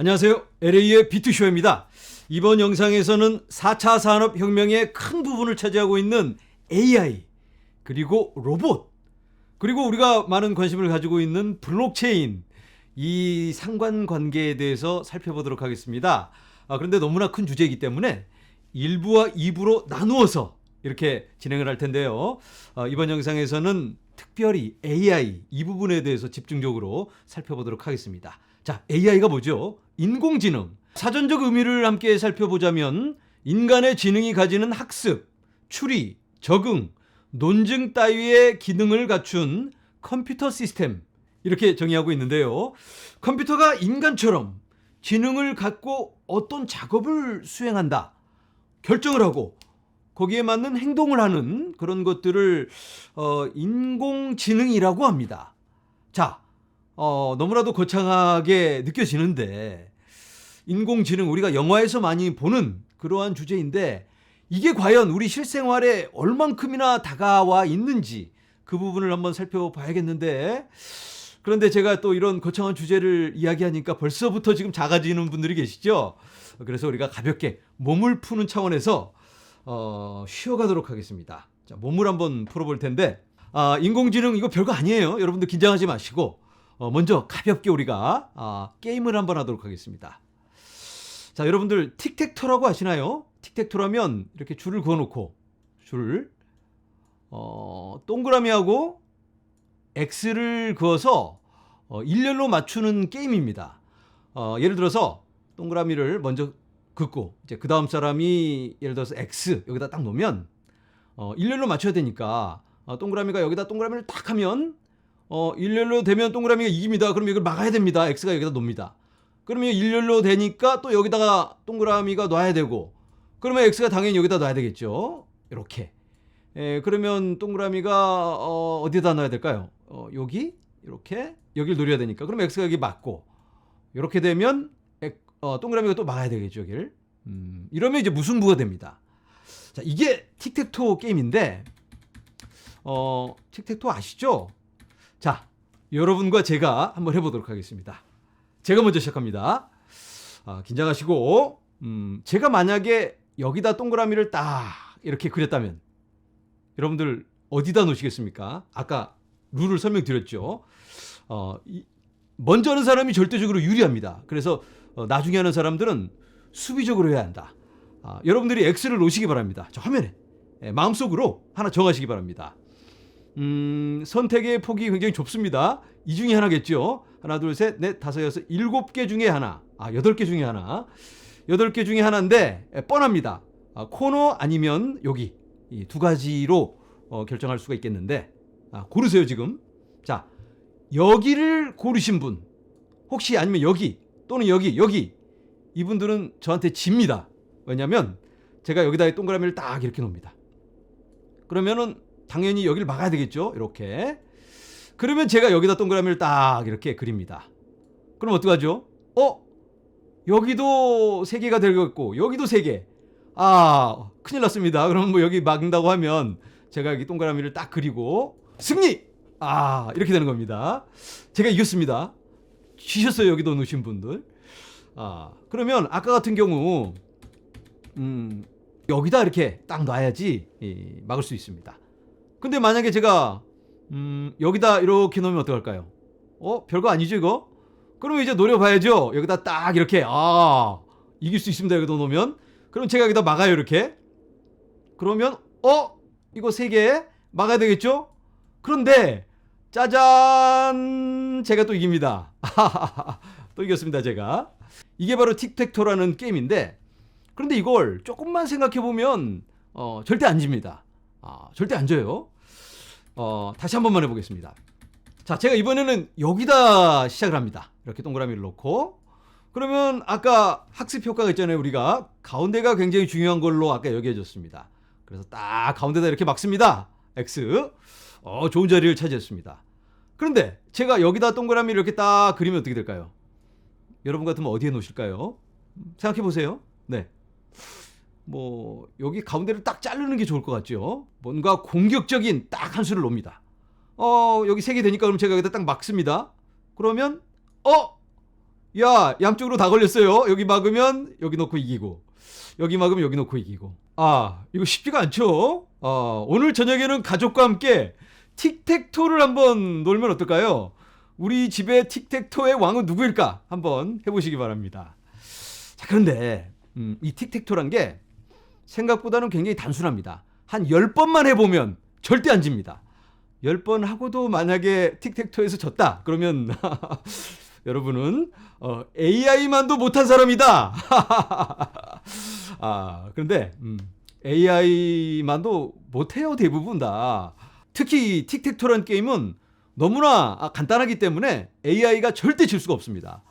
안녕하세요. LA의 비투쇼입니다. 이번 영상에서는 4차 산업혁명의 큰 부분을 차지하고 있는 AI, 그리고 로봇, 그리고 우리가 많은 관심을 가지고 있는 블록체인, 이 상관관계에 대해서 살펴보도록 하겠습니다. 그런데 너무나 큰 주제이기 때문에 1부와 2부로 나누어서 이렇게 진행을 할 텐데요. 이번 영상에서는 특별히 AI 이 부분에 대해서 집중적으로 살펴보도록 하겠습니다. 자, AI가 뭐죠? 인공지능. 사전적 의미를 함께 살펴보자면 인간의 지능이 가지는 학습, 추리, 적응, 논증 따위의 기능을 갖춘 컴퓨터 시스템, 이렇게 정의하고 있는데요. 컴퓨터가 인간처럼 지능을 갖고 어떤 작업을 수행한다, 결정을 하고 거기에 맞는 행동을 하는 그런 것들을 인공지능이라고 합니다. 자, 너무나도 거창하게 느껴지는데, 인공지능, 우리가 영화에서 많이 보는 그러한 주제인데 이게 과연 우리 실생활에 얼만큼이나 다가와 있는지 그 부분을 한번 살펴봐야겠는데, 그런데 제가 또 이런 거창한 주제를 이야기하니까 벌써부터 지금 작아지는 분들이 계시죠. 그래서 우리가 가볍게 몸을 푸는 차원에서 쉬어가도록 하겠습니다. 자, 몸을 한번 풀어볼 텐데, 인공지능 이거 별거 아니에요. 여러분들 긴장하지 마시고 먼저 가볍게 우리가 게임을 한번 하도록 하겠습니다. 자, 여러분들 틱택토라고 아시나요? 틱택토라면 이렇게 줄을 그어놓고 줄을 동그라미하고 X를 그어서 일렬로 맞추는 게임입니다. 예를 들어서 동그라미를 먼저 긋고 이제 그 다음 사람이 예를 들어서 X 여기다 딱 놓으면 일렬로 맞춰야 되니까 동그라미가 여기다 동그라미를 딱 하면 일렬로 되면 동그라미가 이깁니다. 그럼 이걸 막아야 됩니다. X가 여기다 놓습니다. 그러면 일렬로 되니까 또 여기다가 동그라미가 놔야 되고, 그러면 X가 당연히 여기다 놔야 되겠죠. 이렇게. 그러면 동그라미가 어디다 놔야 될까요? 여기 이렇게 여기를 노려야 되니까 그럼 X가 여기 맞고, 이렇게 되면 동그라미가 또 막아야 되겠죠, 여기를. 이러면 이제 무승부가 됩니다. 자, 이게 틱택토 게임인데 틱택토 아시죠? 자, 여러분과 제가 한번 해보도록 하겠습니다. 제가 먼저 시작합니다. 긴장하시고, 제가 만약에 여기다 동그라미를 딱 이렇게 그렸다면 여러분들 어디다 놓으시겠습니까? 아까 룰을 설명드렸죠. 먼저 하는 사람이 절대적으로 유리합니다. 그래서 나중에 하는 사람들은 수비적으로 해야 한다. 여러분들이 X를 놓으시기 바랍니다. 저 화면에 마음속으로 하나 정하시기 바랍니다. 선택의 폭이 굉장히 좁습니다. 이 중에 하나겠죠. 하나, 둘, 셋, 넷, 다섯, 여섯, 7개 중에 하나. 8개 중에 하나. 8개 중에 하나인데 뻔합니다. 코너 아니면 여기, 이 두 가지로 결정할 수가 있겠는데, 고르세요 지금. 자, 여기를 고르신 분, 혹시 아니면 여기 또는 여기 이분들은 저한테 집니다. 왜냐면 제가 여기다 동그라미를 딱 이렇게 놓습니다. 그러면은 당연히 여기를 막아야 되겠죠. 이렇게. 그러면 제가 여기다 동그라미를 딱 이렇게 그립니다. 그럼 어떡하죠? 여기도 3개가 되겠고 여기도 3개. 큰일 났습니다. 그럼 뭐 여기 막는다고 하면 제가 여기 동그라미를 딱 그리고 승리! 이렇게 되는 겁니다. 제가 이겼습니다. 쉬셨어요, 여기도 놓으신 분들. 그러면 아까 같은 경우 여기다 이렇게 딱 놔야지 막을 수 있습니다. 근데 만약에 제가 여기다 이렇게 놓으면 어떡할까요? 별거 아니죠 이거? 그러면 이제 노려봐야죠. 여기다 딱 이렇게 이길 수 있습니다. 여기다 놓으면. 그럼 제가 여기다 막아요, 이렇게. 그러면 이거 3개 막아야 되겠죠? 그런데 짜잔, 제가 또 이깁니다. 또 이겼습니다, 제가. 이게 바로 틱택토라는 게임인데, 그런데 이걸 조금만 생각해보면 절대 안 집니다. 절대 안 져요. 다시 한 번만 해보겠습니다. 자, 제가 이번에는 여기다 시작을 합니다. 이렇게 동그라미를 놓고. 그러면 아까 학습 효과가 있잖아요. 우리가 가운데가 굉장히 중요한 걸로 아까 여겨졌습니다. 그래서 딱 가운데다 이렇게 막습니다. X. 좋은 자리를 차지했습니다. 그런데 제가 여기다 동그라미를 이렇게 딱 그리면 어떻게 될까요? 여러분 같으면 어디에 놓으실까요? 생각해 보세요. 네. 여기 가운데를 딱 자르는 게 좋을 것 같죠? 뭔가 공격적인 딱 한 수를 놓습니다. 여기 3개 되니까 그럼 제가 여기다 딱 막습니다. 그러면 야, 양쪽으로 다 걸렸어요. 여기 막으면 여기 놓고 이기고, 여기 막으면 여기 놓고 이기고. 아, 이거 쉽지가 않죠? 오늘 저녁에는 가족과 함께 틱택토를 한번 놀면 어떨까요? 우리 집의 틱택토의 왕은 누구일까? 한번 해보시기 바랍니다. 자, 그런데 이 틱택토란 게 생각보다는 굉장히 단순합니다. 한 10번만 해보면 절대 안 집니다. 10번 하고도 만약에 틱택토에서 졌다 그러면 여러분은 AI만도 못한 사람이다. 그런데 AI만도 못해요. 대부분 다. 특히 틱택토라는 게임은 너무나 간단하기 때문에 AI가 절대 질 수가 없습니다.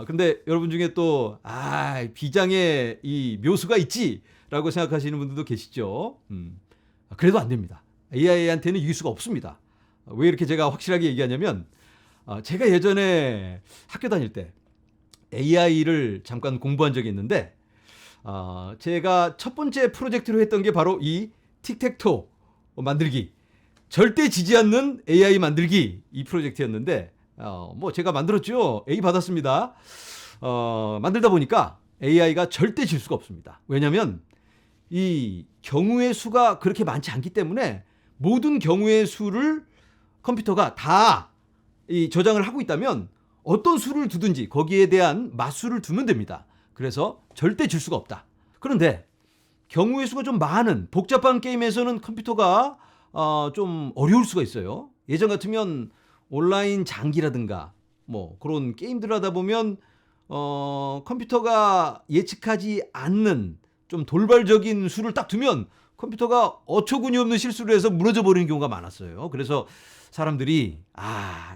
근데 여러분 중에 또 비장의 이 묘수가 있지라고 생각하시는 분들도 계시죠. 그래도 안 됩니다. AI한테는 이길 수가 없습니다. 왜 이렇게 제가 확실하게 얘기하냐면 제가 예전에 학교 다닐 때 AI를 잠깐 공부한 적이 있는데 제가 첫 번째 프로젝트로 했던 게 바로 이 틱택토 만들기, 절대 지지 않는 AI 만들기, 이 프로젝트였는데 뭐 제가 만들었죠. A 받았습니다. 만들다 보니까 AI가 절대 질 수가 없습니다. 왜냐하면 이 경우의 수가 그렇게 많지 않기 때문에 모든 경우의 수를 컴퓨터가 다 이 저장을 하고 있다면 어떤 수를 두든지 거기에 대한 맞수를 두면 됩니다. 그래서 절대 질 수가 없다. 그런데 경우의 수가 좀 많은 복잡한 게임에서는 컴퓨터가 좀 어려울 수가 있어요. 예전 같으면 온라인 장기라든가 뭐 그런 게임들 하다 보면 컴퓨터가 예측하지 않는 좀 돌발적인 수를 딱 두면 컴퓨터가 어처구니 없는 실수를 해서 무너져 버리는 경우가 많았어요. 그래서 사람들이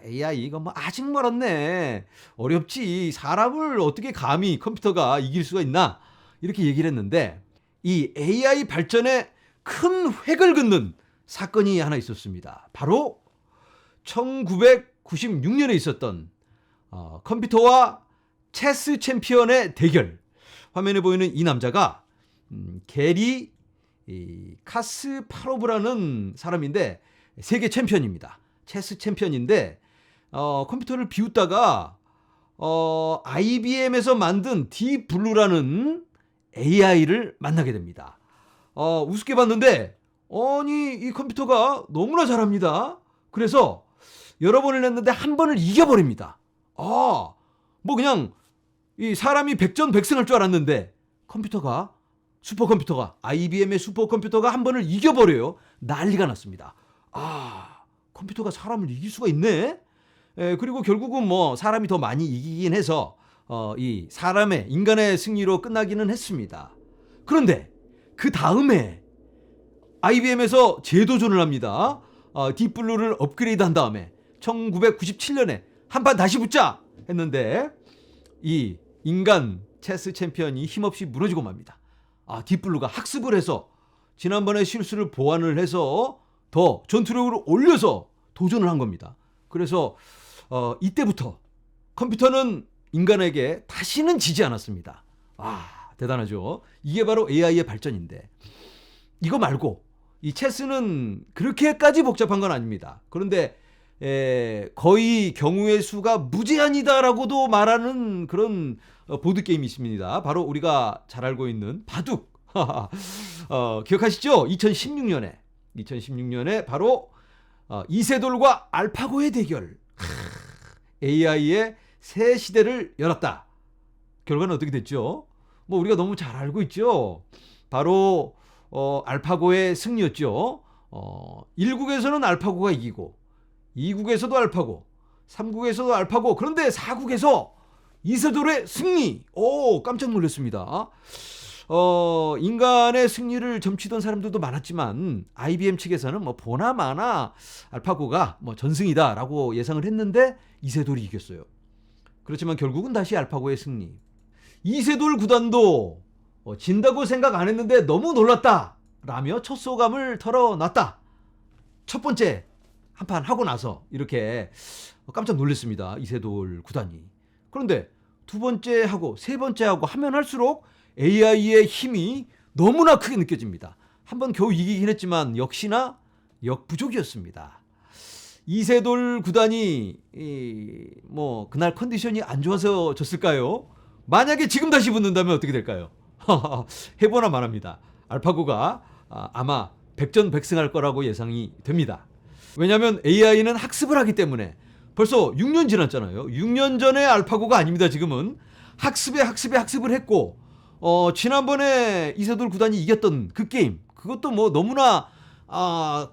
AI 이거 뭐 아직 멀었네, 어렵지, 사람을 어떻게 감히 컴퓨터가 이길 수가 있나, 이렇게 얘기를 했는데 이 AI 발전에 큰 획을 긋는 사건이 하나 있었습니다. 바로 1996년에 있었던 컴퓨터와 체스 챔피언의 대결. 화면에 보이는 이 남자가 게리 카스파로브라는 사람인데 세계 챔피언입니다. 체스 챔피언인데 컴퓨터를 비웃다가 IBM에서 만든 딥블루라는 AI를 만나게 됩니다. 우습게 봤는데 아니 이 컴퓨터가 너무나 잘합니다. 그래서 여러 번을 했는데 한 번을 이겨버립니다. 뭐 그냥 이 사람이 백전백승할 줄 알았는데 슈퍼컴퓨터가 IBM의 슈퍼컴퓨터가 한 번을 이겨버려요. 난리가 났습니다. 컴퓨터가 사람을 이길 수가 있네. 그리고 결국은 뭐 사람이 더 많이 이기긴 해서 이 인간의 승리로 끝나기는 했습니다. 그런데 그 다음에 IBM에서 재도전을 합니다. 딥블루를 업그레이드한 다음에 1997년에 한 판 다시 붙자 했는데 이 인간 체스 챔피언이 힘없이 무너지고 맙니다. 딥블루가 학습을 해서 지난번에 실수를 보완을 해서 더 전투력을 올려서 도전을 한 겁니다. 그래서 이때부터 컴퓨터는 인간에게 다시는 지지 않았습니다. 대단하죠. 이게 바로 AI의 발전인데, 이거 말고 이 체스는 그렇게까지 복잡한 건 아닙니다. 그런데 거의 경우의 수가 무제한이다라고도 말하는 그런 보드게임이 있습니다. 바로 우리가 잘 알고 있는 바둑. 기억하시죠? 2016년에 바로 이세돌과 알파고의 대결. AI의 새 시대를 열었다. 결과는 어떻게 됐죠? 뭐 우리가 너무 잘 알고 있죠. 바로 알파고의 승리였죠. 1국에서는 알파고가 이기고 2국에서도 알파고, 3국에서도 알파고, 그런데 4국에서 이세돌의 승리. 깜짝 놀랐습니다. 인간의 승리를 점치던 사람들도 많았지만 IBM 측에서는 뭐 보나마나 알파고가 뭐 전승이다라고 예상을 했는데 이세돌이 이겼어요. 그렇지만 결국은 다시 알파고의 승리. 이세돌 구단도 진다고 생각 안 했는데 너무 놀랐다 라며 첫 소감을 털어놨다. 첫 번째 한 판 하고 나서 이렇게 깜짝 놀랐습니다. 이세돌 구단이. 그런데 두 번째 하고 세 번째 하고 하면 할수록 AI의 힘이 너무나 크게 느껴집니다. 한 번 겨우 이기긴 했지만 역시나 역부족이었습니다. 이세돌 구단이 뭐 그날 컨디션이 안 좋아서 졌을까요? 만약에 지금 다시 붙는다면 어떻게 될까요? 해보나 말합니다. 알파고가 아마 백전백승할 거라고 예상이 됩니다. 왜냐하면 AI는 학습을 하기 때문에 벌써 6년 지났잖아요. 6년 전에 알파고가 아닙니다. 지금은 학습을 했고 지난번에 이세돌 구단이 이겼던 그 게임, 그것도 뭐 너무나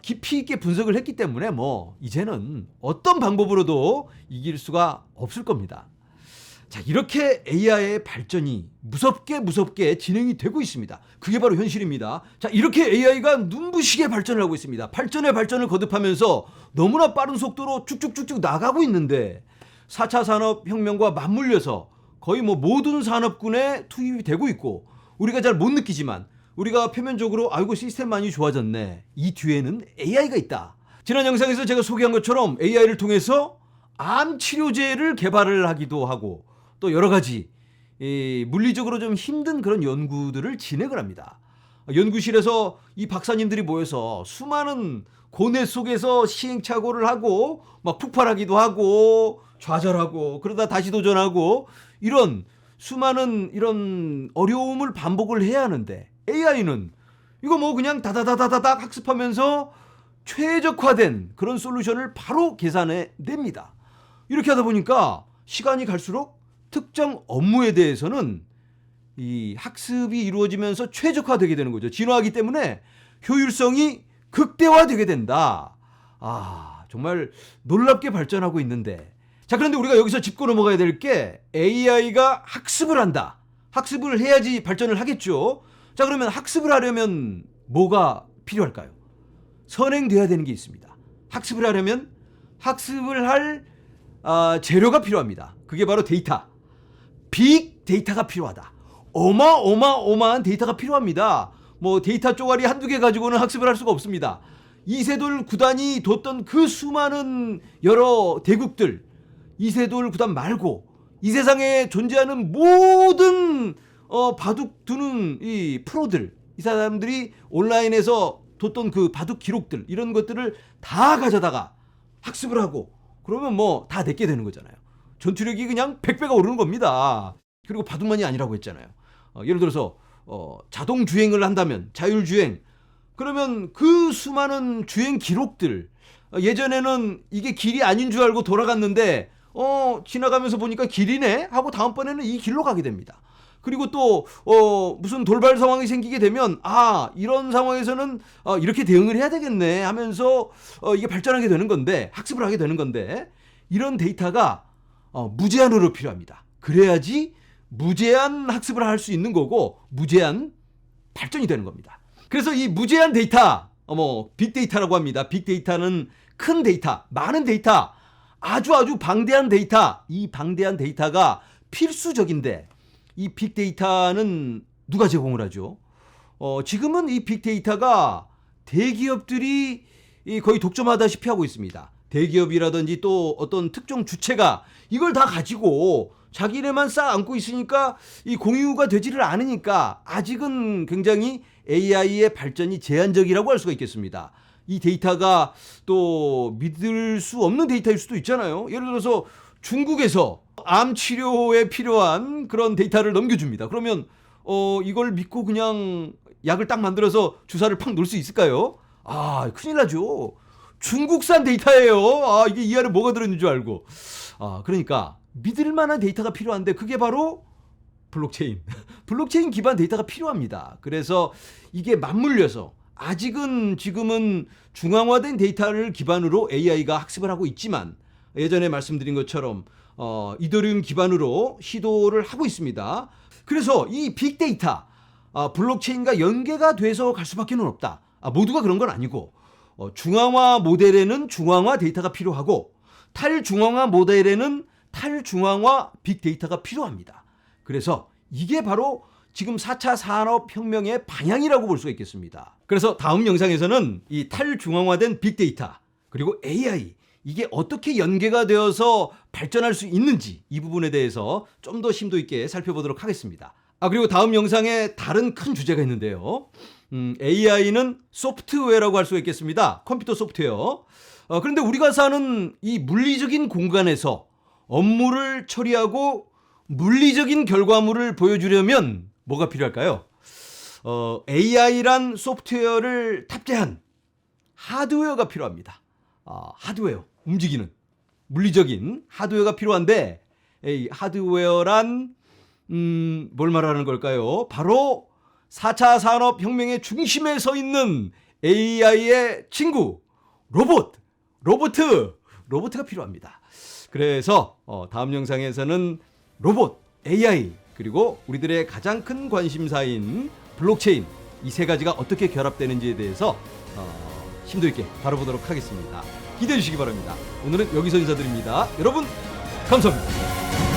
깊이 있게 분석을 했기 때문에 뭐 이제는 어떤 방법으로도 이길 수가 없을 겁니다. 자, 이렇게 AI의 발전이 무섭게 진행이 되고 있습니다. 그게 바로 현실입니다. 자, 이렇게 AI가 눈부시게 발전을 하고 있습니다. 발전을 거듭하면서 너무나 빠른 속도로 쭉쭉쭉쭉 나가고 있는데 4차 산업혁명과 맞물려서 거의 뭐 모든 산업군에 투입이 되고 있고, 우리가 잘 못 느끼지만 우리가 표면적으로 아이고 시스템 많이 좋아졌네, 이 뒤에는 AI가 있다. 지난 영상에서 제가 소개한 것처럼 AI를 통해서 암 치료제를 개발을 하기도 하고 또 여러 가지 물리적으로 좀 힘든 그런 연구들을 진행을 합니다. 연구실에서 이 박사님들이 모여서 수많은 고뇌 속에서 시행착오를 하고 막 폭발하기도 하고 좌절하고 그러다 다시 도전하고 이런 수많은 이런 어려움을 반복을 해야 하는데, AI는 이거 뭐 그냥 다다다다닥 학습하면서 최적화된 그런 솔루션을 바로 계산해 냅니다. 이렇게 하다 보니까 시간이 갈수록 특정 업무에 대해서는 이 학습이 이루어지면서 최적화되게 되는 거죠. 진화하기 때문에 효율성이 극대화되게 된다. 정말 놀랍게 발전하고 있는데, 자, 그런데 우리가 여기서 짚고 넘어가야 될 게 AI가 학습을 한다. 학습을 해야지 발전을 하겠죠. 자, 그러면 학습을 하려면 뭐가 필요할까요? 선행돼야 되는 게 있습니다. 학습을 하려면 학습을 할 재료가 필요합니다. 그게 바로 데이터. 빅 데이터가 필요하다. 어마어마한 데이터가 필요합니다. 뭐 데이터 쪼가리 한두 개 가지고는 학습을 할 수가 없습니다. 이세돌 구단이 뒀던 그 수많은 여러 대국들, 이세돌 구단 말고 이 세상에 존재하는 모든 바둑 두는 이 프로들, 이 사람들이 온라인에서 뒀던 그 바둑 기록들, 이런 것들을 다 가져다가 학습을 하고 그러면 뭐 다 내게 되는 거잖아요. 전투력이 그냥 100배가 오르는 겁니다. 그리고 바둑만이 아니라고 했잖아요. 예를 들어서 자동 주행을 한다면, 자율주행, 그러면 그 수많은 주행 기록들, 예전에는 이게 길이 아닌 줄 알고 돌아갔는데 지나가면서 보니까 길이네 하고 다음번에는 이 길로 가게 됩니다. 그리고 또 무슨 돌발 상황이 생기게 되면 이런 상황에서는 이렇게 대응을 해야 되겠네 하면서 이게 발전하게 되는 건데, 학습을 하게 되는 건데, 이런 데이터가 무제한으로 필요합니다. 그래야지 무제한 학습을 할 수 있는 거고 무제한 발전이 되는 겁니다. 그래서 이 무제한 데이터, 빅데이터라고 합니다. 빅데이터는 큰 데이터, 많은 데이터, 아주 방대한 데이터, 이 방대한 데이터가 필수적인데, 이 빅데이터는 누가 제공을 하죠? 지금은 이 빅데이터가 대기업들이 거의 독점하다시피 하고 있습니다. 대기업이라든지 또 어떤 특정 주체가 이걸 다 가지고 자기네만 쌓아 안고 있으니까 이 공유가 되지를 않으니까 아직은 굉장히 AI의 발전이 제한적이라고 할 수가 있겠습니다. 이 데이터가 또 믿을 수 없는 데이터일 수도 있잖아요. 예를 들어서 중국에서 암 치료에 필요한 그런 데이터를 넘겨줍니다. 그러면 이걸 믿고 그냥 약을 딱 만들어서 주사를 팍 놓을 수 있을까요? 큰일 나죠. 중국산 데이터예요. 이게 이 안에 뭐가 들어있는 줄 알고. 그러니까 믿을 만한 데이터가 필요한데, 그게 바로 블록체인. 블록체인 기반 데이터가 필요합니다. 그래서 이게 맞물려서 지금은 중앙화된 데이터를 기반으로 AI가 학습을 하고 있지만, 예전에 말씀드린 것처럼 이더리움 기반으로 시도를 하고 있습니다. 그래서 이 빅데이터, 블록체인과 연계가 돼서 갈 수밖에 없다. 모두가 그런 건 아니고, 중앙화 모델에는 중앙화 데이터가 필요하고 탈중앙화 모델에는 탈중앙화 빅데이터가 필요합니다. 그래서 이게 바로 지금 4차 산업혁명의 방향이라고 볼 수가 있겠습니다. 그래서 다음 영상에서는 이 탈중앙화된 빅데이터 그리고 AI, 이게 어떻게 연계가 되어서 발전할 수 있는지, 이 부분에 대해서 좀 더 심도 있게 살펴보도록 하겠습니다. 그리고 다음 영상에 다른 큰 주제가 있는데요. AI는 소프트웨어라고 할 수가 있겠습니다. 컴퓨터 소프트웨어. 그런데 우리가 사는 이 물리적인 공간에서 업무를 처리하고 물리적인 결과물을 보여주려면 뭐가 필요할까요? AI란 소프트웨어를 탑재한 하드웨어가 필요합니다. 하드웨어, 움직이는 물리적인 하드웨어가 필요한데 이 하드웨어란 뭘 말하는 걸까요? 바로 4차 산업혁명의 중심에 서 있는 AI의 친구 로봇가 필요합니다. 그래서 다음 영상에서는 로봇, AI 그리고 우리들의 가장 큰 관심사인 블록체인 이 세 가지가 어떻게 결합되는지에 대해서 심도 있게 다뤄보도록 하겠습니다. 기대해 주시기 바랍니다. 오늘은 여기서 인사드립니다. 여러분 감사합니다.